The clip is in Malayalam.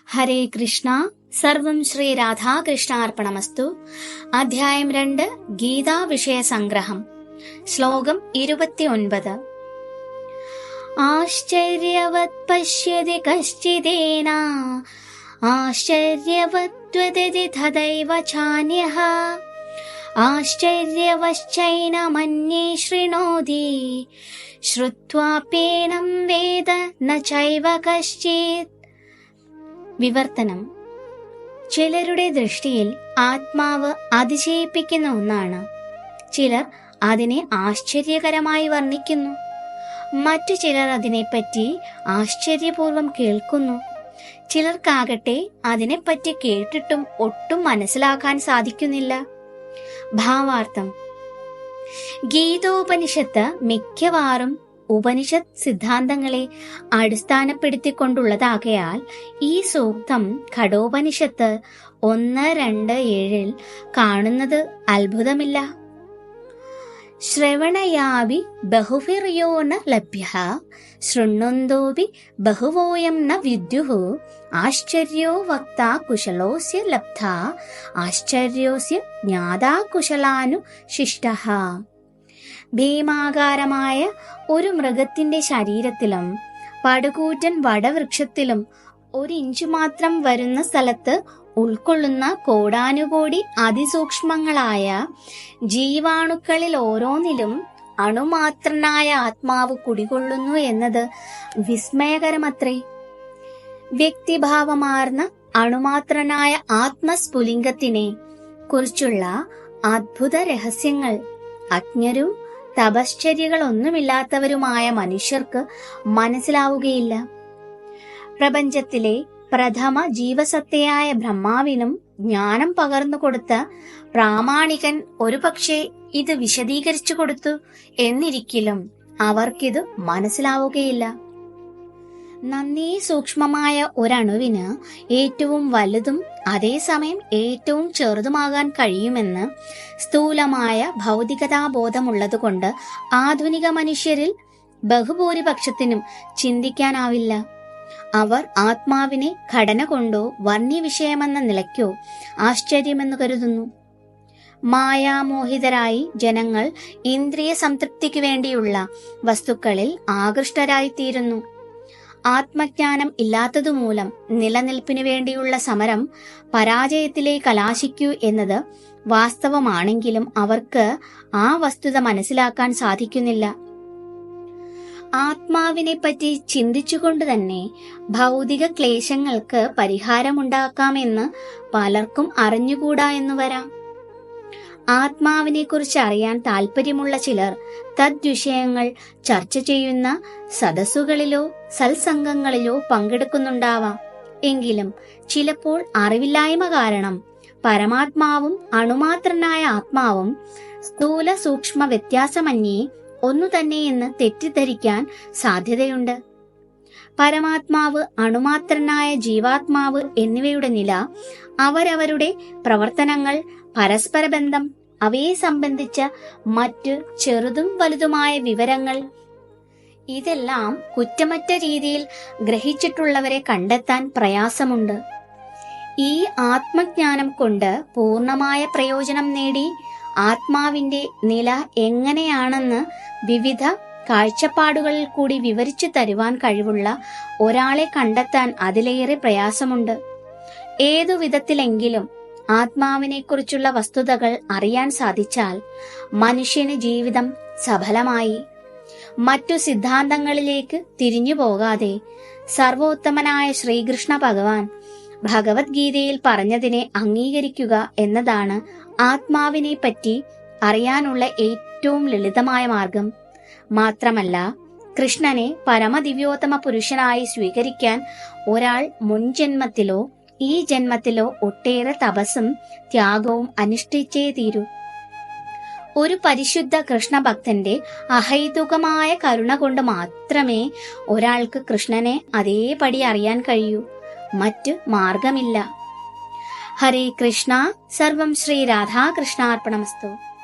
ഹരേ കൃഷ്ണ. സർവം ശ്രീ രാധാകൃഷ്ണാർപ്പണമസ്തു. അധ്യായം 2 ഗീതാ വിഷയ സംഗ്രഹം. ശ്ലോകം 29. ആശ്ചര്യവത് പശ്യതി കശ്ചിദേന ആശ്ചര്യവദ്വദതി തദൈവ ചാന്യഃ ആശ്ചര്യവശ്ചൈനമന്യേ ശൃണോതി ശ്രുത്വാപ്യേനം വേദ ന ചൈവ കശ്ചിത്. വിവർത്തനം: ചിലരുടെ ദൃഷ്ടിയിൽ ആത്മാവ് അതിശയിപ്പിക്കുന്ന ഒന്നാണ്. ചിലർ അതിനെ ആശ്ചര്യകരമായി വർണ്ണിക്കുന്നു. മറ്റു ചിലർ അതിനെപ്പറ്റി ആശ്ചര്യപൂർവം കേൾക്കുന്നു. ചിലർക്കാകട്ടെ അതിനെപ്പറ്റി കേട്ടിട്ടും ഒട്ടും മനസ്സിലാക്കാൻ സാധിക്കുന്നില്ല. ഭാവാർത്ഥം: ഗീതോപനിഷത്ത് മിക്കവാറും ഉപനിഷത്ത് സിദ്ധാന്തങ്ങളെ അടിസ്ഥാനപ്പെടുത്തിക്കൊണ്ടുള്ളതാകയാൽ ഈ സൂക്തം ഖഡോപനിഷത്ത് 1:2-7 കാണുന്നത് അത്ഭുതമില്ല. ശ്രവണയാവി ബഹുഭിർയോ ന ലഭ്യഃ ശൃണ്വന്തോപി ബഹുവോയം ന വിദ്യുഃ ആശ്ചര്യോ വക്താ കുശലോസ്യ ലബ്ധാ ആശ്ചര്യോസ്യ ജ്ഞാതാ കുശലാനുശിഷ്ടഃ. ഭീമാകാരമായ ഒരു മൃഗത്തിന്റെ ശരീരത്തിലും പടുകൂറ്റൻ വടവൃക്ഷത്തിലും 1 ഇഞ്ച് മാത്രം വരുന്ന സ്ഥലത്ത് ഉൾക്കൊള്ളുന്ന കോടാനുകോടി അതിസൂക്ഷ്മങ്ങളായ ജീവാണുക്കളിൽ ഓരോന്നിലും അണുമാത്രനായ ആത്മാവ് കുടികൊള്ളുന്നു എന്നത് വിസ്മയകരമത്രേ. വ്യക്തിഭാവമാർന്ന അണുമാത്രനായ ആത്മസ്ഫുലിംഗത്തിനെ കുറിച്ചുള്ള അദ്ഭുത രഹസ്യങ്ങൾ അജ്ഞരും തപശ്ചര്യകളൊന്നുമില്ലാത്തവരുമായ മനുഷ്യർക്ക് മനസ്സിലാവുകയില്ല. പ്രപഞ്ചത്തിലെ പ്രഥമ ജീവസത്തയായ ബ്രഹ്മാവിനും ജ്ഞാനം പകർന്നു കൊടുത്ത പ്രാമാണികൻ ഒരുപക്ഷെ ഇത് വിശദീകരിച്ചു കൊടുത്തു എന്നിരിക്കലും അവർക്കിത് മനസ്സിലാവുകയില്ല. നന്നേ സൂക്ഷ്മമായ ഒരണുവിന് ഏറ്റവും വലുതും അതേസമയം ഏറ്റവും ചെറുതുമാകാൻ കഴിയുമെന്ന് സ്ഥൂലമായ ഭൗതികതാബോധമുള്ളതുകൊണ്ട് ആധുനിക മനുഷ്യരിൽ ബഹുഭൂരിപക്ഷത്തിനും ചിന്തിക്കാനാവില്ല. അവർ ആത്മാവിനെ ഘടന കൊണ്ടോ വർണ്ണ്യവിഷയമെന്ന നിലയ്ക്കോ ആശ്ചര്യമെന്ന് കരുതുന്നു. മായാമോഹിതരായി ജനങ്ങൾ ഇന്ദ്രിയ സംതൃപ്തിക്ക് വേണ്ടിയുള്ള വസ്തുക്കളിൽ ആകൃഷ്ടരായിത്തീരുന്നു. ആത്മജ്ഞാനം ഇല്ലാത്തതുമൂലം നിലനിൽപ്പിനു വേണ്ടിയുള്ള സമരം പരാജയത്തിലേക്ക് കലാശിക്കൂ എന്നത് വാസ്തവമാണെങ്കിലും അവർക്ക് ആ വസ്തുത മനസ്സിലാക്കാൻ സാധിക്കുന്നില്ല. ആത്മാവിനെപ്പറ്റി ചിന്തിച്ചുകൊണ്ട് തന്നെ ഭൗതിക ക്ലേശങ്ങൾക്ക് പരിഹാരമുണ്ടാക്കാമെന്ന് പലർക്കും അറിഞ്ഞുകൂടാ എന്ന് വരാം. ആത്മാവിനെക്കുറിച്ച് അറിയാൻ താല്പര്യമുള്ള ചിലർ തദ്വിഷയങ്ങൾ ചർച്ച ചെയ്യുന്ന സദസ്സുകളിലോ സത്സംഗങ്ങളിലോ പങ്കെടുക്കുന്നുണ്ടാവാം. എങ്കിലും ചിലപ്പോൾ അറിവില്ലായ്മ കാരണം പരമാത്മാവും അണുമാത്രനായ ആത്മാവും സ്ഥൂല സൂക്ഷ്മ വ്യത്യാസമന്യേ ഒന്നു തന്നെയെന്ന് തെറ്റിദ്ധരിക്കാൻ സാധ്യതയുണ്ട്. പരമാത്മാവ്, അണുമാത്രനായ ജീവാത്മാവ് എന്നിവയുടെ നില, അവരവരുടെ പ്രവർത്തനങ്ങൾ, പരസ്പര ബന്ധം, അവയെ സംബന്ധിച്ച മറ്റ് ചെറുതും വലുതുമായ വിവരങ്ങൾ, ഇതെല്ലാം കുറ്റമറ്റ രീതിയിൽ ഗ്രഹിച്ചിട്ടുള്ളവരെ കണ്ടെത്താൻ പ്രയാസമുണ്ട്. ഈ ആത്മജ്ഞാനം കൊണ്ട് പൂർണമായ പ്രയോജനം നേടി ആത്മാവിന്റെ നില എങ്ങനെയാണെന്ന് വിവിധ കാഴ്ചപ്പാടുകളിൽ കൂടി വിവരിച്ചു തരുവാൻ കഴിവുള്ള ഒരാളെ കണ്ടെത്താൻ അതിലേറെ പ്രയാസമുണ്ട്. ഏതു വിധത്തിലെങ്കിലും ആത്മാവിനെക്കുറിച്ചുള്ള വസ്തുതകൾ അറിയാൻ സാധിച്ചാൽ മനുഷ്യന് ജീവിതം സഫലമായി. മറ്റു സിദ്ധാന്തങ്ങളിലേക്ക് തിരിഞ്ഞു പോകാതെ സർവോത്തമനായ ശ്രീകൃഷ്ണ ഭഗവാൻ ഭഗവത്ഗീതയിൽ പറഞ്ഞതിനെ അംഗീകരിക്കുക എന്നതാണ് ആത്മാവിനെ പറ്റി അറിയാനുള്ള ഏറ്റവും ലളിതമായ മാർഗം. മാത്രമല്ല, കൃഷ്ണനെ പരമദിവ്യോത്തമ പുരുഷനായി സ്വീകരിക്കാൻ ഒരാൾ മുൻജന്മത്തിലോ ഈ ജന്മത്തിലോ ഒട്ടേറെ തപസ്സും ത്യാഗവും അനുഷ്ഠിച്ചേ തീരൂ. ഒരു പരിശുദ്ധ കൃഷ്ണഭക്തന്റെ അഹൈതുകമായ കരുണ കൊണ്ട് മാത്രമേ ഒരാൾക്ക് കൃഷ്ണനെ അതേപടി അറിയാൻ കഴിയൂ. മറ്റു മാർഗമില്ല. ഹരേ കൃഷ്ണ. സർവം ശ്രീ രാധാകൃഷ്ണാർപ്പണമസ്തു.